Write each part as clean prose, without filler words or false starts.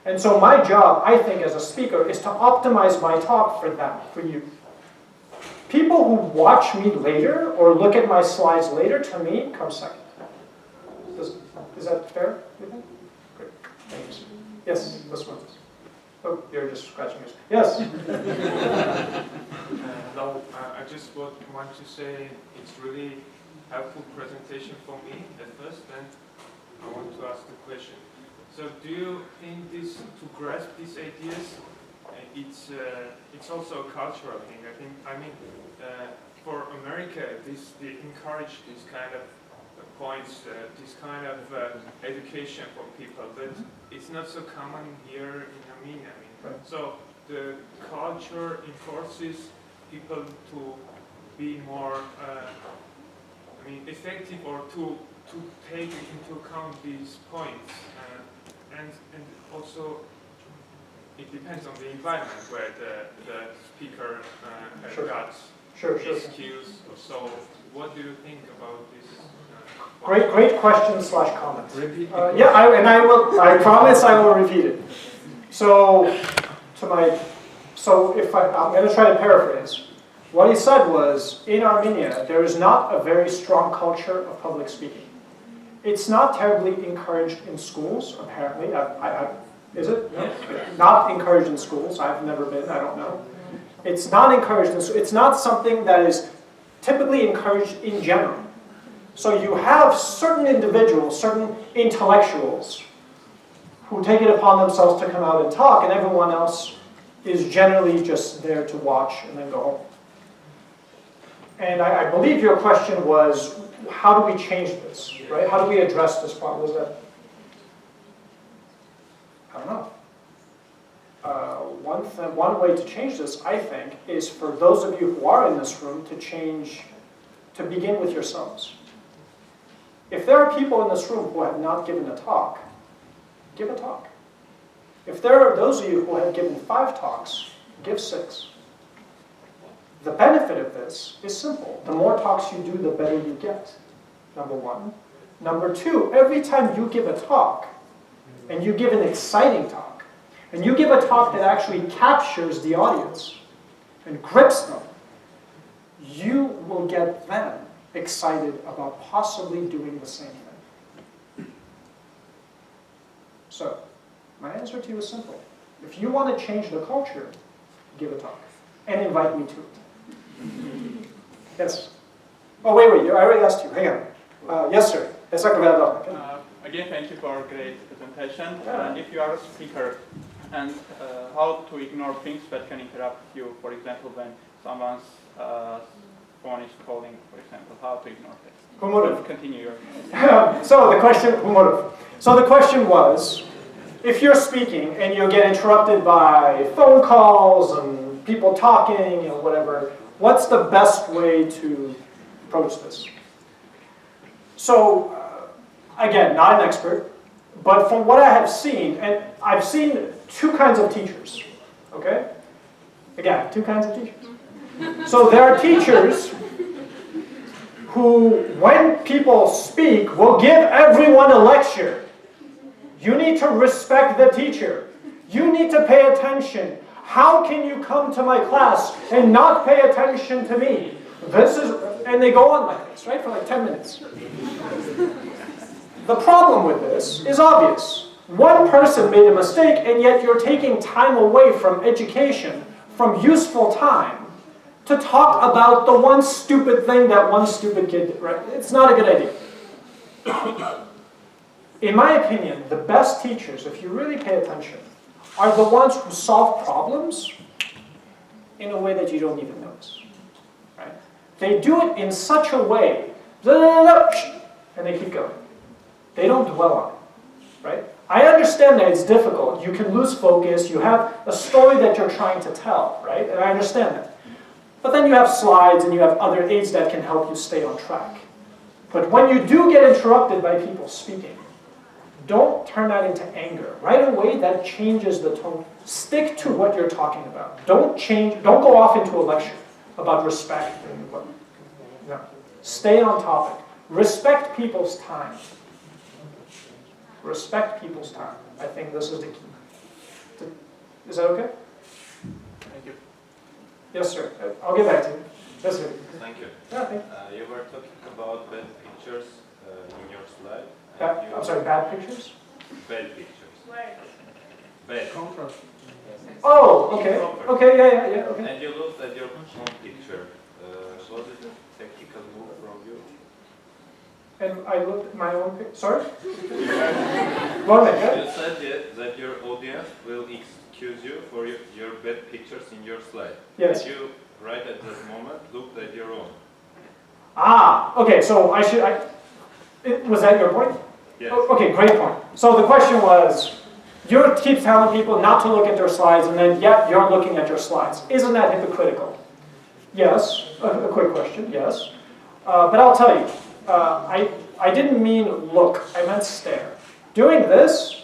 And so my job, I think, as a speaker, is to optimize my talk for them, for you. People who watch me later or look at my slides later, to me, come second. Is that fair, you think? Great. Thanks. Yes, this one. Oh, you're just scratching yours. Yes? Hello. I just want to say it's really helpful presentation for me at first, and I want to ask the question. So do you think this, to grasp these ideas, it's also a cultural thing? I mean, for America, they encourage this kind of points, this kind of education for people, but it's not so common here in Armenia. I mean, so the culture enforces people to be more, effective, or to take into account these points, and also it depends on the environment where the speaker got his skills. So, what do you think about this? Great question / comment. I promise I will repeat it. So, I'm going to try to paraphrase. What he said was, in Armenia, there is not a very strong culture of public speaking. It's not terribly encouraged in schools, apparently. Is it? No? Not encouraged in schools. I've never been. I don't know. It's not encouraged in schools. It's not something that is typically encouraged in general. So you have certain individuals, certain intellectuals, who take it upon themselves to come out and talk, and everyone else is generally just there to watch and then go home. And I believe your question was, how do we change this, right? How do we address this problem? Was that? I don't know. One way to change this, I think, is for those of you who are in this room to begin with yourselves. If there are people in this room who have not given a talk, give a talk. If there are those of you who have given 5 talks, give 6. The benefit of this is simple. The more talks you do, the better you get, number 1. Number 2, every time you give a talk, and you give an exciting talk, and you give a talk that actually captures the audience and grips them, you will get them excited about possibly doing the same thing. So, my answer to you is simple. If you want to change the culture, give a talk. And invite me to it. Yes? Oh, wait, I already asked you. Hang on. Yes, sir. Again, thank you for a great presentation. If you are a speaker, and how to ignore things that can interrupt you, for example, when someone's phone is calling, for example, how to ignore it? Continue your... So the question was, if you're speaking and you get interrupted by phone calls and people talking, whatever, what's the best way to approach this? So, again, not an expert, but from what I have seen, and I've seen 2 kinds of teachers, okay? Again, 2 kinds of teachers. So there are teachers who, when people speak, will give everyone a lecture. You need to respect the teacher. You need to pay attention. How can you come to my class and not pay attention to me? And they go on like this, right, for like 10 minutes. The problem with this is obvious. One person made a mistake, and yet you're taking time away from education, from useful time, to talk about the one stupid thing that one stupid kid did, right? It's not a good idea. In my opinion, the best teachers, if you really pay attention, are the ones who solve problems in a way that you don't even notice. Right? They do it in such a way, and they keep going. They don't dwell on it. Right? I understand that it's difficult. You can lose focus. You have a story that you're trying to tell, right? And I understand that. But then you have slides and you have other aids that can help you stay on track. But when you do get interrupted by people speaking, don't turn that into anger. Right away, that changes the tone. Stick to what you're talking about. Don't go off into a lecture about respect. No. Stay on topic. Respect people's time. Respect people's time. I think this is the key. Is that okay? Thank you. Yes, sir. I'll get back to you. Yes, sir. Thank you. Yeah, thank you. You were talking about bad pictures in your slide. I'm sorry, bad pictures? Bad pictures. Bad. Oh, okay. Okay, yeah, okay. And you looked at your home picture. Was it a tactical move from you? And I looked at my own picture. Sorry? Go ahead, You said that your audience will excuse you for your bad pictures in your slide. Yes. Did you, right at that moment, looked at your own? Ah, okay, so was that your point? Yes. Okay, great point. So the question was, you keep telling people not to look at their slides, and then yet you're looking at your slides. Isn't that hypocritical? Yes, a quick question, yes. But I'll tell you, I didn't mean look, I meant stare. Doing this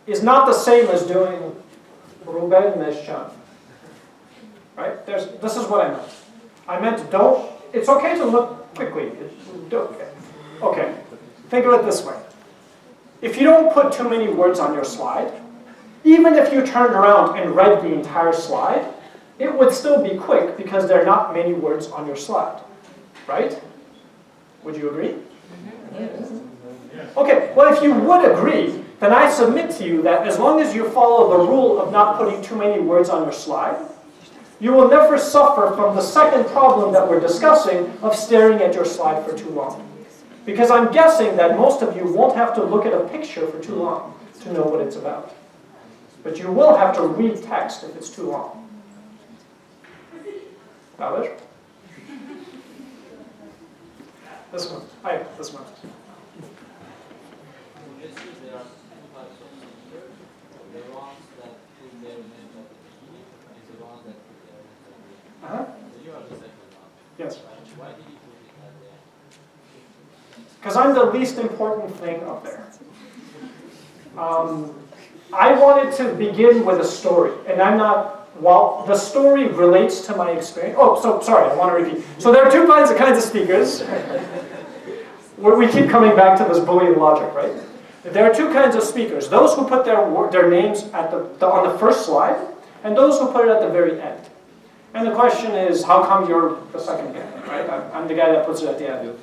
is not the same as doing Ruben Meshchan. Right? This is what I meant. I meant don't, it's okay to look quickly. Okay, think of it this way. If you don't put too many words on your slide, even if you turned around and read the entire slide, it would still be quick because there are not many words on your slide. Right? Would you agree? Yes. Okay, well if you would agree, then I submit to you that as long as you follow the rule of not putting too many words on your slide, you will never suffer from the second problem that we're discussing of staring at your slide for too long. Because I'm guessing that most of you won't have to look at a picture for too long to know what it's about. But you will have to read text if it's too long. Valid? This one. Hi, this one. There are two types of speakers. The ones that put their name at the beginning and the ones that put their name at the end. So you are the second one. Yes. Why did you put it at the end? Because I'm the least important thing up there. I wanted to begin with a story, and I'm not, well, the story relates to my experience. Oh, so sorry, I want to repeat. So there are two kinds of speakers. Where we keep coming back to this Boolean logic, right? There are two kinds of speakers. Those who put their names at on the first slide, and those who put it at the very end. And the question is, how come you're the second guy, right? I'm the guy that puts it at the end.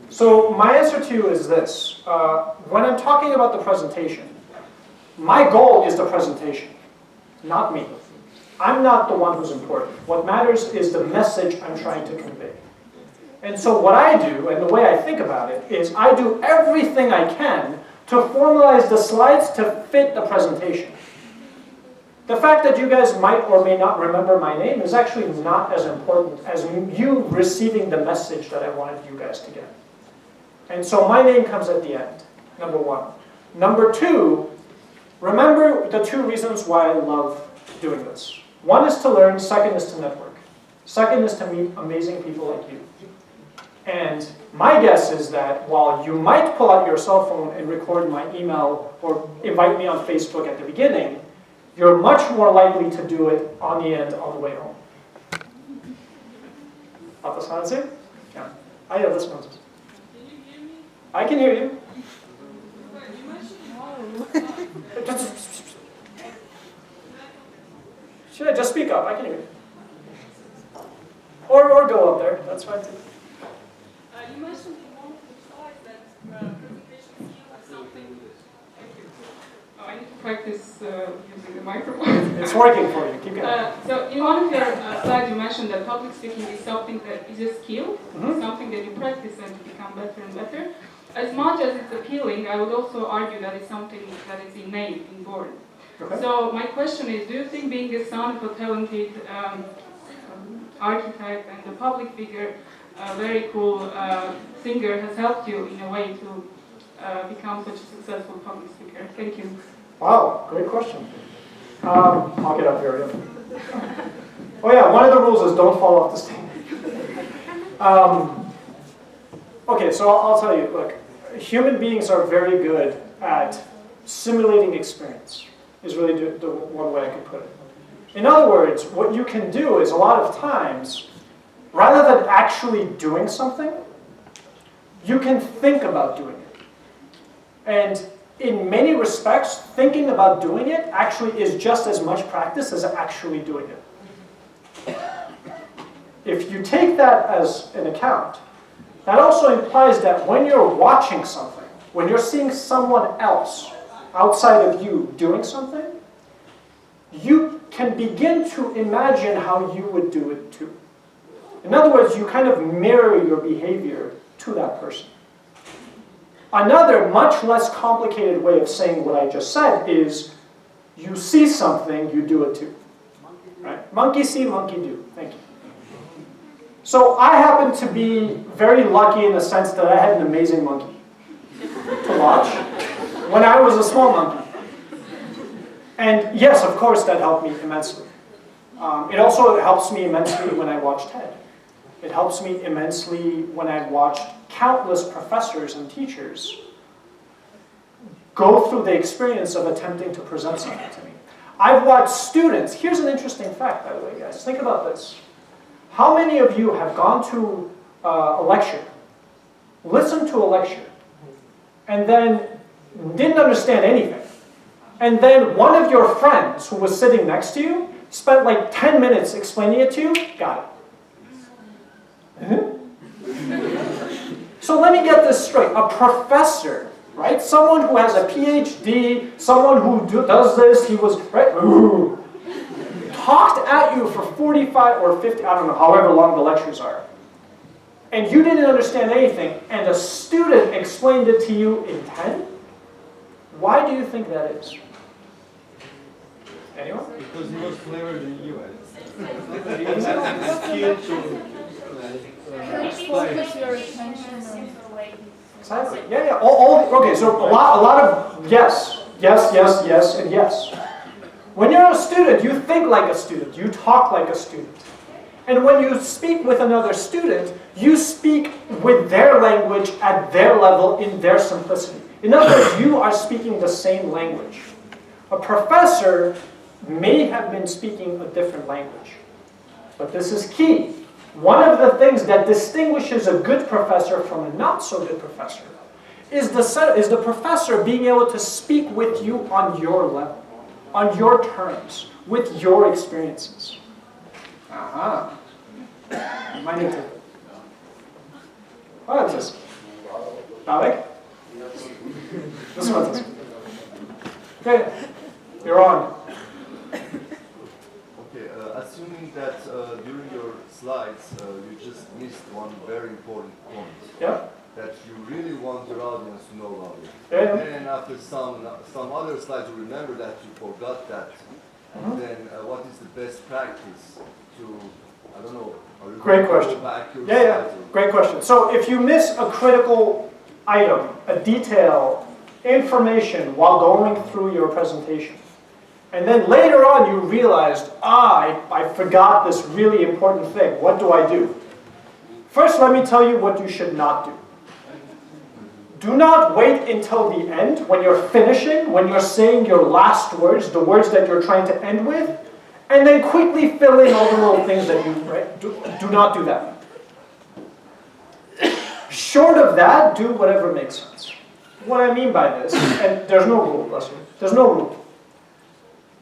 So my answer to you is this. When I'm talking about the presentation, my goal is the presentation, not me. I'm not the one who's important. What matters is the message I'm trying to convey. And so what I do, and the way I think about it, is I do everything I can to formalize the slides to fit the presentation. The fact that you guys might or may not remember my name is actually not as important as you receiving the message that I wanted you guys to get. And so my name comes at the end, number one. Number two, remember the two reasons why I love doing this. One is to learn, second is to network. Second is to meet amazing people like you. And my guess is that while you might pull out your cell phone and record my email or invite me on Facebook at the beginning, you're much more likely to do it on the end on the way home. Not this one, is it? Yeah. I have this one. Can you hear me? I can hear you. Should I just speak up? I can hear you. Or go up there. That's fine too. You mentioned in one of the slides that presentation skill is something. Thank you. Oh, I need to practice using the microphone. It's working for you. Keep going. So in one of your slides, you mentioned that public speaking is something that is a skill, something that you practice and you become better and better. As much as it's appealing, I would also argue that it's something that is innate, inborn. Okay. So my question is, do you think being the son of a talented architect and a public figure, a very cool singer, has helped you in a way to become such a successful public speaker? Thank you. Wow, great question. I'll get up here. Yeah. Oh yeah, one of the rules is don't fall off the stage. Okay, so I'll tell you, look, human beings are very good at simulating experience, is really the one way I could put it. In other words, what you can do is a lot of times, rather than actually doing something, you can think about doing it. And in many respects, thinking about doing it actually is just as much practice as actually doing it. If you take that as an account, that also implies that when you're watching something, when you're seeing someone else outside of you doing something, you can begin to imagine how you would do it too. In other words, you kind of mirror your behavior to that person. Another, much less complicated way of saying what I just said is, you see something, you do it too. Right? Monkey see, monkey do. Thank you. So I happen to be very lucky in the sense that I had an amazing monkey to watch when I was a small monkey. And yes, of course, that helped me immensely. It also helps me immensely when I watch TED. It helps me immensely when I've watched countless professors and teachers go through the experience of attempting to present something to me. I've watched students. Here's an interesting fact, by the way, guys. Think about this. How many of you have gone to a lecture, listened to a lecture, and then didn't understand anything? And then one of your friends who was sitting next to you spent like 10 minutes explaining it to you? Got it. So let me get this straight. A professor, right? Someone who has a PhD, someone who does this, he was, right? Talked at you for 45 or 50, I don't know, however long the lectures are. And you didn't understand anything, and a student explained it to you in 10? Why do you think that is? Anyone? Because he was cleverer than you. He has the skill to focus your attention on. Exactly. Yeah. Okay. So a lot of yes, and yes. When you're a student, you think like a student. You talk like a student. And when you speak with another student, you speak with their language at their level in their simplicity. In other words, you are speaking the same language. A professor may have been speaking a different language. But this is key. One of the things that distinguishes a good professor from a not so good professor is the professor being able to speak with you on your level, on your terms, with your experiences. Aha. My new tip. What is this? Alec? This one's. Okay, you're on. Okay, assuming that during your slides you just missed one very important point. Yeah. That you really want your audience to know about it. Yeah. And then after some other slides, you remember that you forgot that. And then what is the best practice to, I don't know. Great question. Yeah. Great question. So if you miss a critical item, a detail, information while going through your presentation, and then later on you realized, I forgot this really important thing. What do I do? First, let me tell you what you should not do. Do not wait until the end, when you're finishing, when you're saying your last words, the words that you're trying to end with, and then quickly fill in all the little things that you, right? Do not do that. Short of that, do whatever makes sense. What I mean by this, and there's no rule, bless you, there's no rule.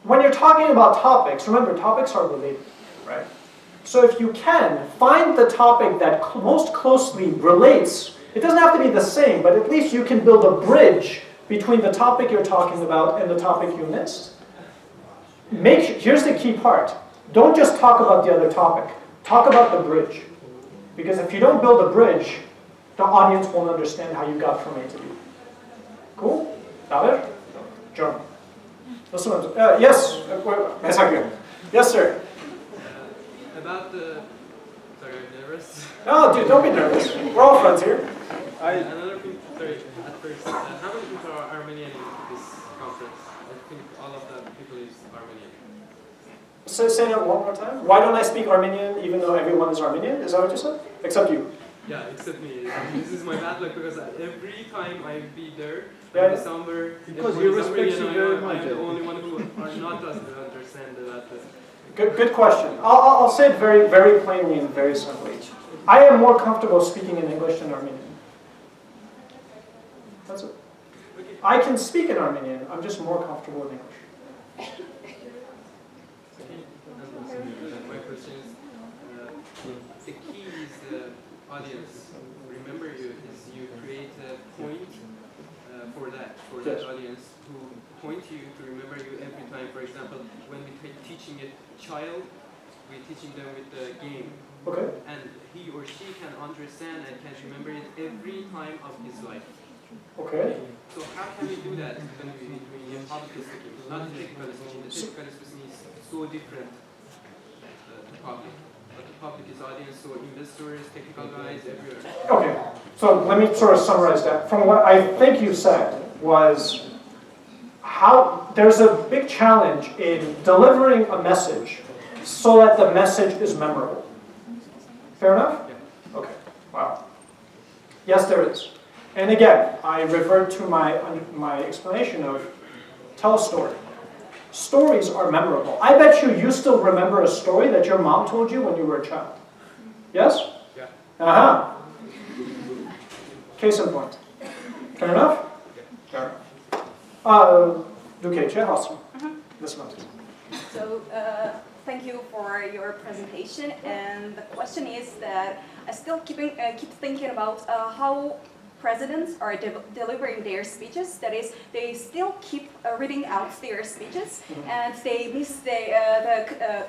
When you're talking about topics, remember, topics are related, right? So if you can, find the topic that most closely relates. It doesn't have to be the same, but at least you can build a bridge between the topic you're talking about and the topic you missed. Here's the key part. Don't just talk about the other topic. Talk about the bridge. Because if you don't build a bridge, the audience won't understand how you got from A to B. Cool? David? John? Yes? Yes, sir. About the... Sorry, I'm nervous. No, dude, don't be nervous. We're all friends here. Another thing, sorry, at first, how many people are Armenian in this conference? I think all of the people is Armenian. So say that one more time. Why don't I speak Armenian even though everyone is Armenian? Is that what you said? Except you. Yeah, except me. This is my bad luck because every time I be there, Yeah. somewhere, Because everyone he is respects Armenian, you very I'm much, the I only one who are not understand that. Good question. I'll say it very, very plainly and very simply. I am more comfortable speaking in English than Armenian. That's it. Okay. I can speak in Armenian. I'm just more comfortable in English. My question is, the key is the audience. Remember you is you create a point for that audience to point you to remember you every time. For example, when we teaching a child, we're teaching them with the game. Okay. And he or she can understand and can remember it every time of his life. Okay. So how can we do that when we in public speaking? Not the technical speaking. The technical speaking is so different to public. But the public is audience, so investors, technical guys, everywhere. Okay. So let me sort of summarize that. From what I think you said was how there's a big challenge in delivering a message so that the message is memorable. Fair enough? Yeah. Okay. Wow. Yes, there is. And again, I revert to my explanation of tell a story. Stories are memorable. I bet you still remember a story that your mom told you when you were a child. Yes? Yeah. Uh-huh. Case in point. Fair enough? Fair enough. Duke, awesome. This one. So, thank you for your presentation. And the question is that I still keep thinking about how presidents are delivering their speeches. That is, they still keep reading out their speeches, and they miss the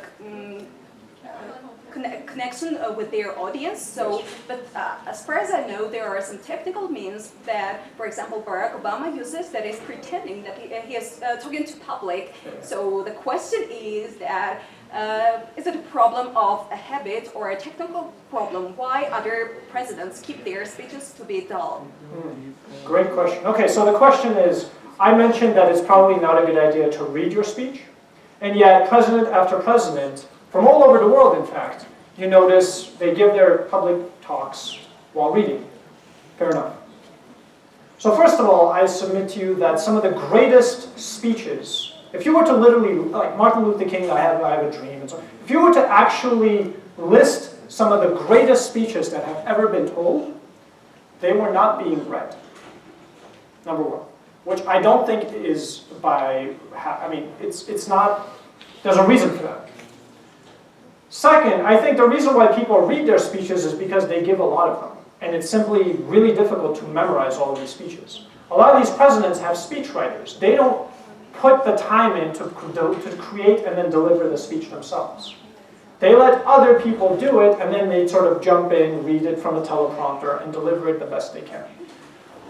connection with their audience. So, but as far as I know, there are some technical means that, for example, Barack Obama uses, that is pretending that he is talking to public. So the question is that, is it a problem of a habit or a technical problem? Why other presidents keep their speeches to be dull? Great question. Okay, so the question is, I mentioned that it's probably not a good idea to read your speech, and yet president after president, from all over the world in fact, you notice they give their public talks while reading. Fair enough. So first of all, I submit to you that some of the greatest speeches, if you were to literally, like Martin Luther King, I have a dream, and so if you were to actually list some of the greatest speeches that have ever been told, they were not being read. Number one, which I don't think is it's not, there's a reason for that. Second, I think the reason why people read their speeches is because they give a lot of them, and it's simply really difficult to memorize all of these speeches. A lot of these presidents have speechwriters. They don't put the time in to create and then deliver the speech themselves. They let other people do it, and then they sort of jump in, read it from a teleprompter, and deliver it the best they can.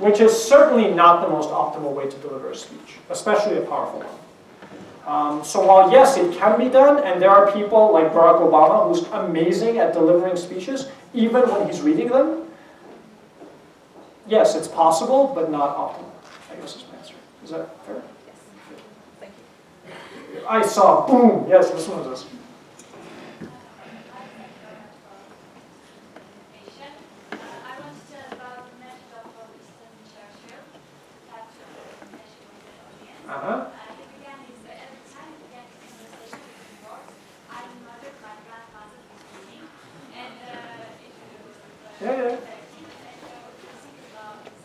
Which is certainly not the most optimal way to deliver a speech, especially a powerful one. So while yes, it can be done, and there are people like Barack Obama who's amazing at delivering speeches, even when he's reading them, yes, it's possible, but not optimal, I guess is my answer. Is that fair? Thank you. I saw, boom, yes, this one was this. I want to tell about the method of Winston Churchill, that presentation with the audience. He began every time he began his conversation with words, I murdered my grandmother this morning, and it was Yeah. and think about this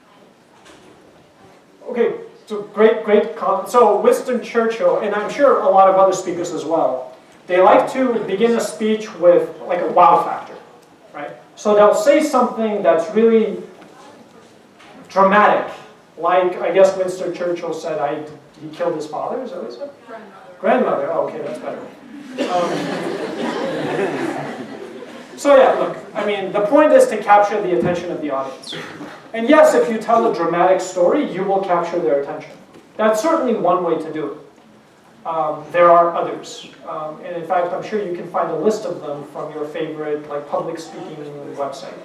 kind of Okay, so great comment. So Winston Churchill, and I'm sure a lot of other speakers as well, they like to begin a speech with like a wow factor, right? So they'll say something that's really dramatic, like I guess Winston Churchill said he killed his father, is that what he said? Grandmother, oh, okay, that's better. So yeah, look, I mean, the point is to capture the attention of the audience. And yes, if you tell a dramatic story, you will capture their attention. That's certainly one way to do it. There are others. And in fact, I'm sure you can find a list of them from your favorite public speaking website.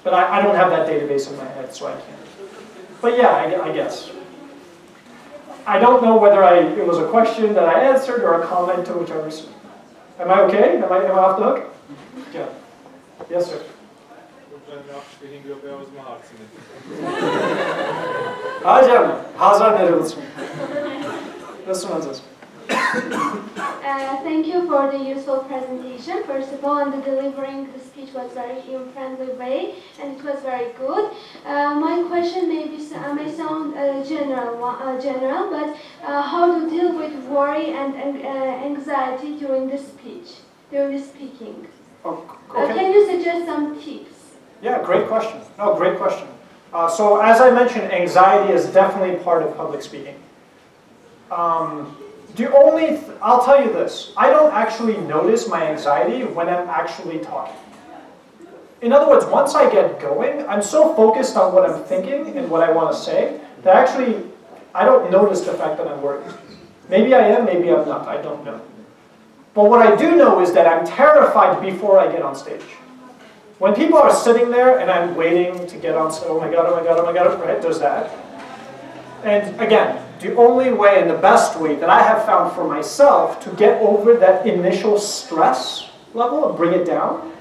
But I don't have that database in my head, so I can't. But yeah, I guess. I don't know whether it was a question that I answered or a comment to which I received. Am I okay? Am I off the hook? Yeah. Yes, sir. Hocam, hazır olsun. Nasıl olacağız? Thank you for the useful presentation, first of all, and the delivering the speech was very in friendly way, and it was very good. My question may sound general, but how to deal with worry and anxiety during the speech, during the speaking? Okay. Can you suggest some tips? Yeah, great question. No, great question. So as I mentioned, anxiety is definitely part of public speaking. I'll tell you this, I don't actually notice my anxiety when I'm actually talking. In other words, once I get going, I'm so focused on what I'm thinking and what I want to say that actually I don't notice the fact that I'm worried. Maybe I am, maybe I'm not, I don't know. But what I do know is that I'm terrified before I get on stage. When people are sitting there and I'm waiting to get on stage, oh my God, right, there's that. And again, the only way and the best way that I have found for myself to get over that initial stress level and bring it down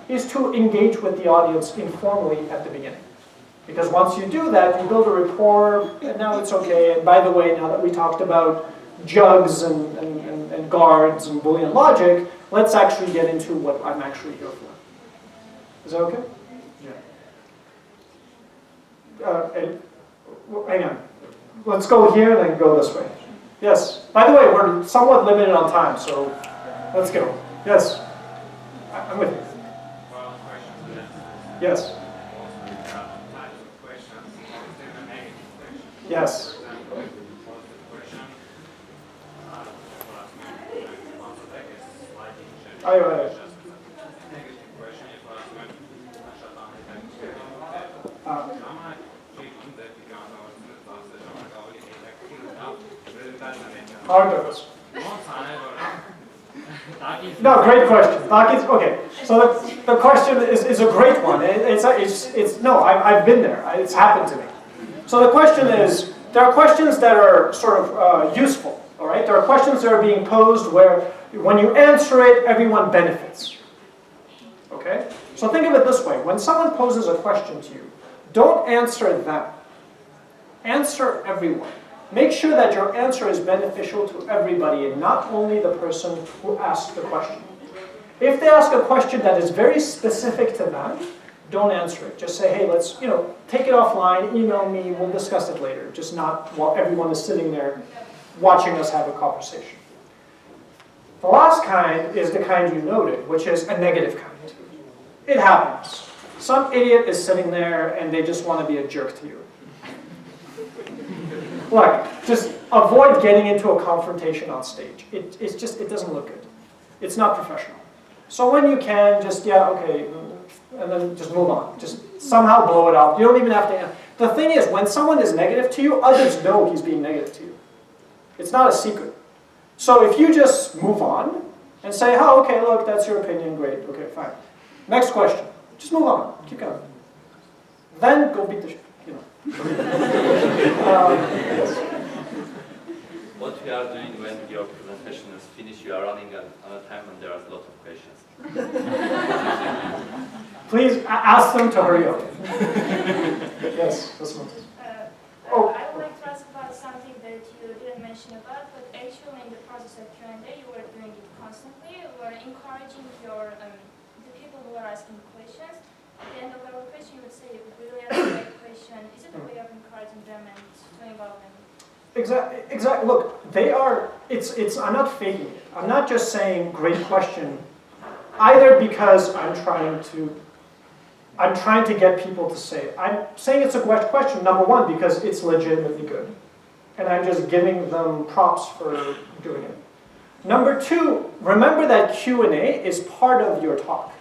is to engage with the audience informally at the beginning. Because once you do that, you build a rapport, and now it's okay. And by the way, now that we talked about jugs and guards and Boolean logic, let's actually get into what I'm actually here for. Is that okay? Yeah. Hang on. Let's go here and then go this way. Yes. By the way, we're somewhat limited on time, so let's go. Yes. I'm with you. Yes. Yes. No, great question. Okay, so the question is a great one. I've been there. It's happened to me. So the question is, there are questions that are sort of useful, all right? There are questions that are being posed where when you answer it, everyone benefits, okay? So think of it this way. When someone poses a question to you, don't answer them. Answer everyone. Make sure that your answer is beneficial to everybody and not only the person who asked the question. If they ask a question that is very specific to them, don't answer it. Just say, hey, let's, take it offline, email me, we'll discuss it later. Just not while everyone is sitting there watching us have a conversation. The last kind is the kind you noted, which is a negative kind. It happens. Some idiot is sitting there and they just want to be a jerk to you. Look, just avoid getting into a confrontation on stage. It doesn't look good. It's not professional. So when you can, just, okay, and then just move on. Just somehow blow it off. You don't even have to. The thing is, when someone is negative to you, others know he's being negative to you. It's not a secret. So if you just move on and say, oh, okay, look, that's your opinion, great, okay, fine. Next question. Just move on. Keep going. Then go beat the shit. Yes. What we are doing when your presentation is finished, you are running out of time and there are a lot of questions. Please ask them to hurry up. Yes, this one. I would like to ask about something that you didn't mention about, but actually in the process of Q&A, you were doing it constantly. You were encouraging the people who are asking questions. At the end of every question, you would say, if we really ask a great question, is it a way of encouraging them and to involve them? Exactly. Look, I'm not faking it. I'm not just saying great question, either because I'm trying to get people to say it. I'm saying it's a great question, number one, because it's legitimately good. And I'm just giving them props for doing it. Number two, remember that Q&A is part of your talk.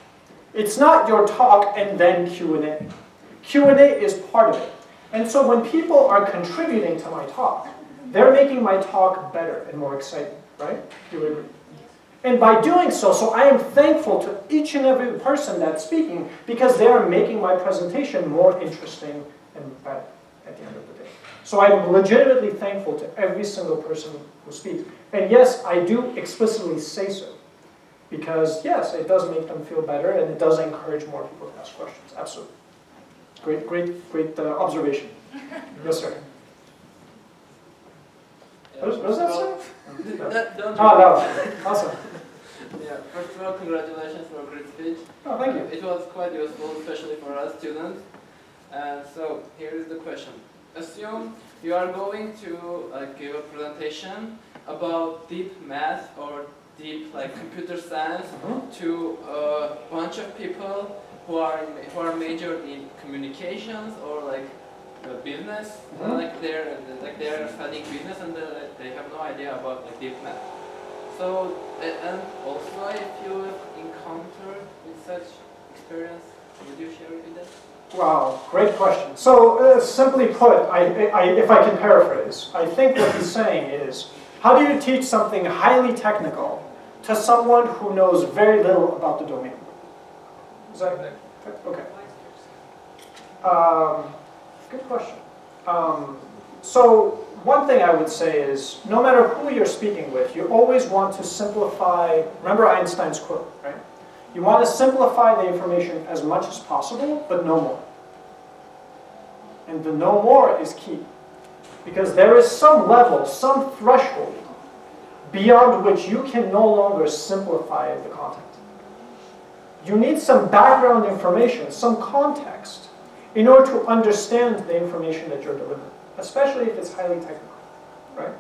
It's not your talk and then Q&A. Q&A is part of it. And so when people are contributing to my talk, they're making my talk better and more exciting, right? Do you agree? And by doing so I am thankful to each and every person that's speaking because they are making my presentation more interesting and better at the end of the day. So I'm legitimately thankful to every single person who speaks. And yes, I do explicitly say so. Because yes, it does make them feel better and it does encourage more people to ask questions. Absolutely. Great observation. Yes, sir. What does that say? Don't Oh, no. Awesome. Yeah, first of all, congratulations for a great speech. Oh, thank you. It was quite useful, especially for us students. And so, here is the question. Assume you are going to give a presentation about deep math or deep computer science to a bunch of people who are majored in communications or business. They're studying business and they have no idea about deep math. So, and also if you encounter with such experience, would you share it with us? Wow, great question. So, simply put, if I can paraphrase, I think what he's saying is, how do you teach something highly technical to someone who knows very little about the domain? Is that okay? Good question. So, one thing I would say is, no matter who you're speaking with, you always want to simplify. Remember Einstein's quote, right? You want to simplify the information as much as possible, but no more. And the no more is key. Because there is some level, some threshold, beyond which you can no longer simplify the content. You need some background information, some context, in order to understand the information that you're delivering, especially if it's highly technical, right?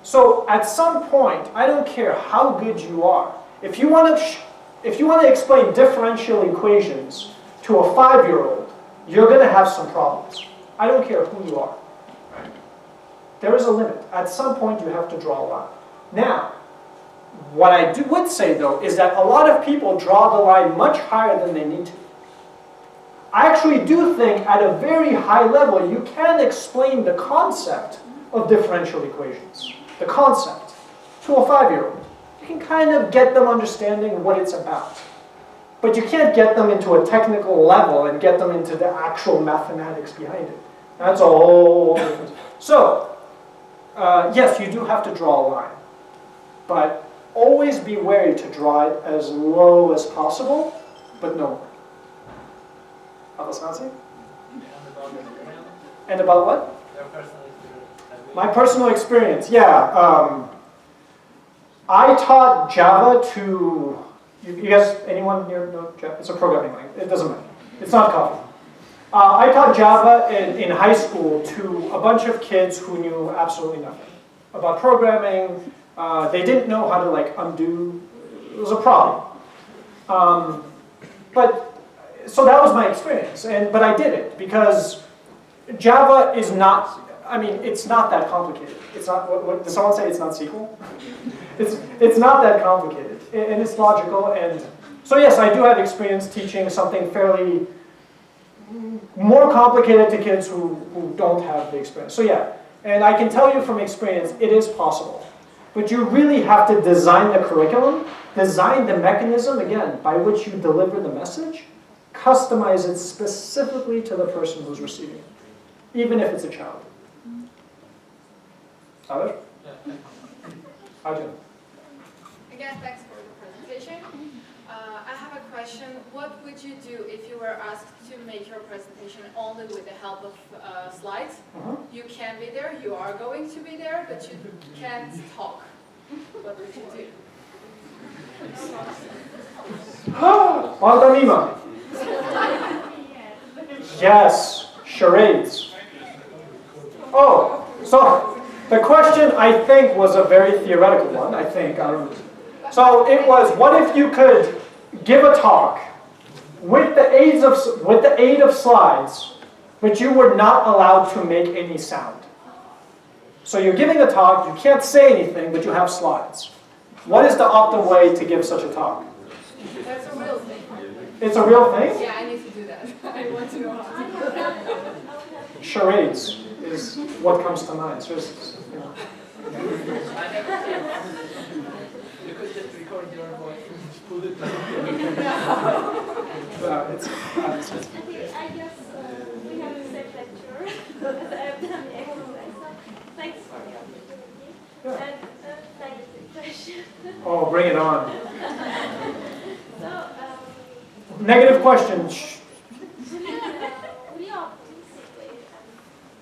So at some point, I don't care how good you are, if you want to explain differential equations to a 5-year-old, you're going to have some problems. I don't care who you are. Right? There is a limit. At some point, you have to draw a line. Now, what I would say, though, is that a lot of people draw the line much higher than they need to. I actually do think at a very high level, you can explain the concept of differential equations, the concept, to a 5-year-old. You can kind of get them understanding what it's about. But you can't get them into a technical level and get them into the actual mathematics behind it. That's a whole different. So, yes, you do have to draw a line. But always be wary to draw it as low as possible, but no more. And about what? Your personal experience. My personal experience, yeah. I taught Java to, you guys, anyone here know Java? It's a programming language. It doesn't matter. It's not coffee. I taught Java in high school to a bunch of kids who knew absolutely nothing about programming. They didn't know how to undo. It was a problem. So that was my experience. But I did it because Java is not. I mean, it's not that complicated. It's not. What did someone say? It's not SQL. It's not that complicated, and it's logical. And so yes, I do have experience teaching something fairly more complicated to kids who don't have the experience. So yeah, and I can tell you from experience, it is possible. But you really have to design the curriculum, design the mechanism, again, by which you deliver the message, customize it specifically to the person who's receiving it, even if it's a child. Others? Arjun. Again, thanks for the presentation. I have a question. What would you do if you were asked to make your presentation only with the help of slides? You can be there, you are going to be there, but you can't talk. What would you do? Pantomima. Yes, charades. Oh, so the question I think was a very theoretical one. I think. So it was, what if you could give a talk with the aid of slides, but you were not allowed to make any sound? So you're giving a talk, you can't say anything, but you have slides. What is the optimal way to give such a talk? That's a real thing. It's a real thing? Yeah, I need to do that. I want to know how to do that. Charades is what comes to mind. So you know. You could just record your voice and put it Okay, I guess we have the same lecturer as I have done everywhere. So thanks for the opportunity. And negative question. Oh, bring it on. So, Negative question. we are basically,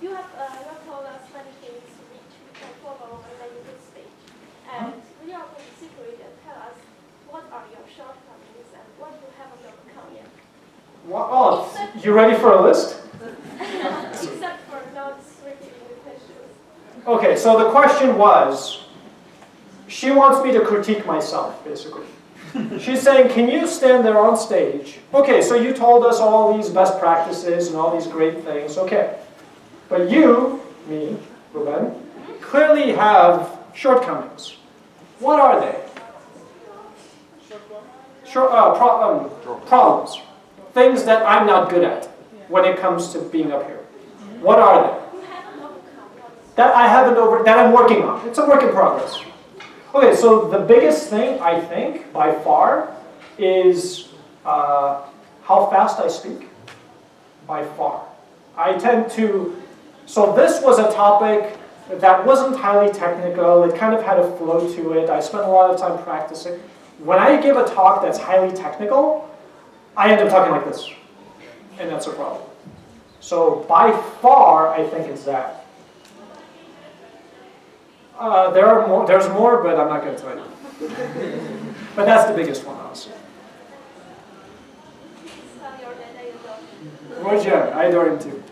you have told us many things which we can follow You ready for a list? Except for not repeating the questions. Okay, so the question was, she wants me to critique myself, basically. She's saying, can you stand there on stage? Okay, so you told us all these best practices and all these great things, okay. But you, me, Ruben, clearly have shortcomings. What are they? Problems. Things that I'm not good at when it comes to being up here. What are they? That I haven't that I'm working on. It's a work in progress. Okay, so the biggest thing, I think, by far, is how fast I speak. By far. I tend to... So this was a topic that wasn't highly technical. It kind of had a flow to it. I spent a lot of time practicing. When I give a talk that's highly technical, I end up talking like this. And that's a problem. So by far, I think it's that. There's more, but I'm not going to tell you. But that's the biggest one, honestly. Roger, I adore him too.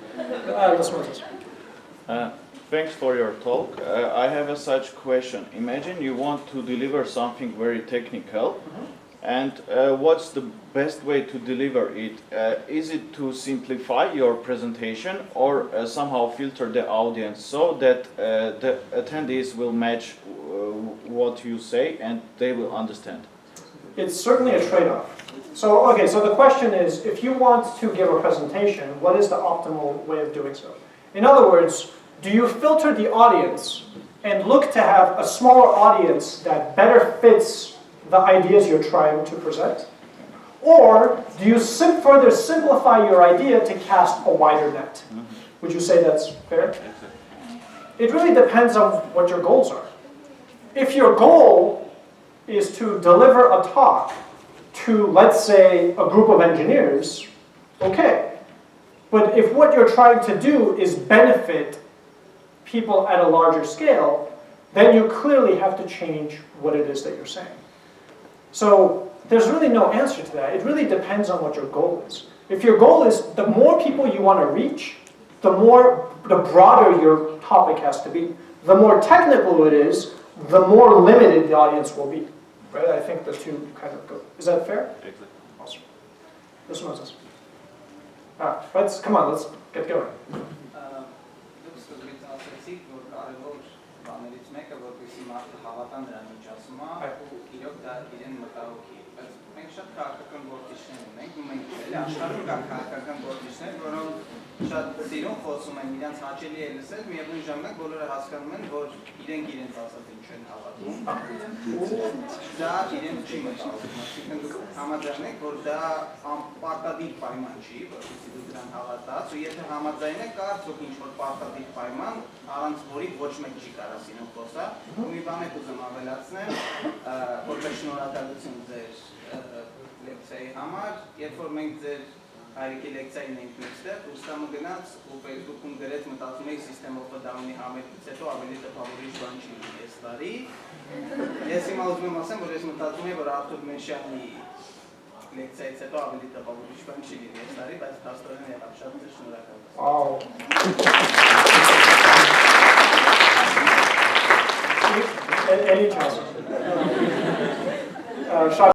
Thanks for your talk. I have such question. Imagine you want to deliver something very technical, and what's the best way to deliver it? Is it to simplify your presentation or somehow filter the audience so that the attendees will match what you say and they will understand? It's certainly a trade-off. So, okay, so the question is, if you want to give a presentation, what is the optimal way of doing so? In other words, do you filter the audience and look to have a smaller audience that better fits the ideas you're trying to present? Or do you further simplify your idea to cast a wider net? Would you say that's fair? It really depends on what your goals are. If your goal is to deliver a talk to, let's say, a group of engineers, okay. But if what you're trying to do is benefit people at a larger scale, then you clearly have to change what it is that you're saying. So there's really no answer to that. It really depends on what your goal is. If your goal is the more people you want to reach, the broader your topic has to be. The more technical it is, the more limited the audience will be. Right? I think the two kind of go. Is that fair? Exactly. Awesome. This one is. Come on, let's get going. Շատ սիրուն խոսում են, իրենց հաճելի է լսել, միևնույն ժամանակ բոլորը հասկանում են, որ իրենք իրենց ասածին չեն հավատում։ Դա իրենց չի մտածում, այսինքն դուք համաձայն եք, որ դա պարտադիր պայման չի, որովհետեւ դու դրան հավատաց, ու եթե համաձայն եք, կարծում ինչ-որ պարտադիր պայման, առանց որի ոչ մեկ չի կարող սիրուն խոսա, ու մի բան եք ուզում ավելացնել, որպես շնորհակալություն ձեր լեկցիայի համար, երբ որ մենք ձեր Հայրիկի լեկցիային ենք մեջտեղ, ուսամը գնաց ու Facebook-ում գրեց մտածում էի System of a Down-ի համերգից հետո ավելի տպավորիչ բան չի լինի այս տարի։ Ես հիմա ուզում եմ ասեմ, որ ես մտածում եմ, որ Արթուր Մենշյանի լեկցիայից հետո ավելի տպավորիչ բան չի լինի այս տարի, բայց փաստորեն եղավ, շատ ձեր շնորհակալ եմ։ Any chance?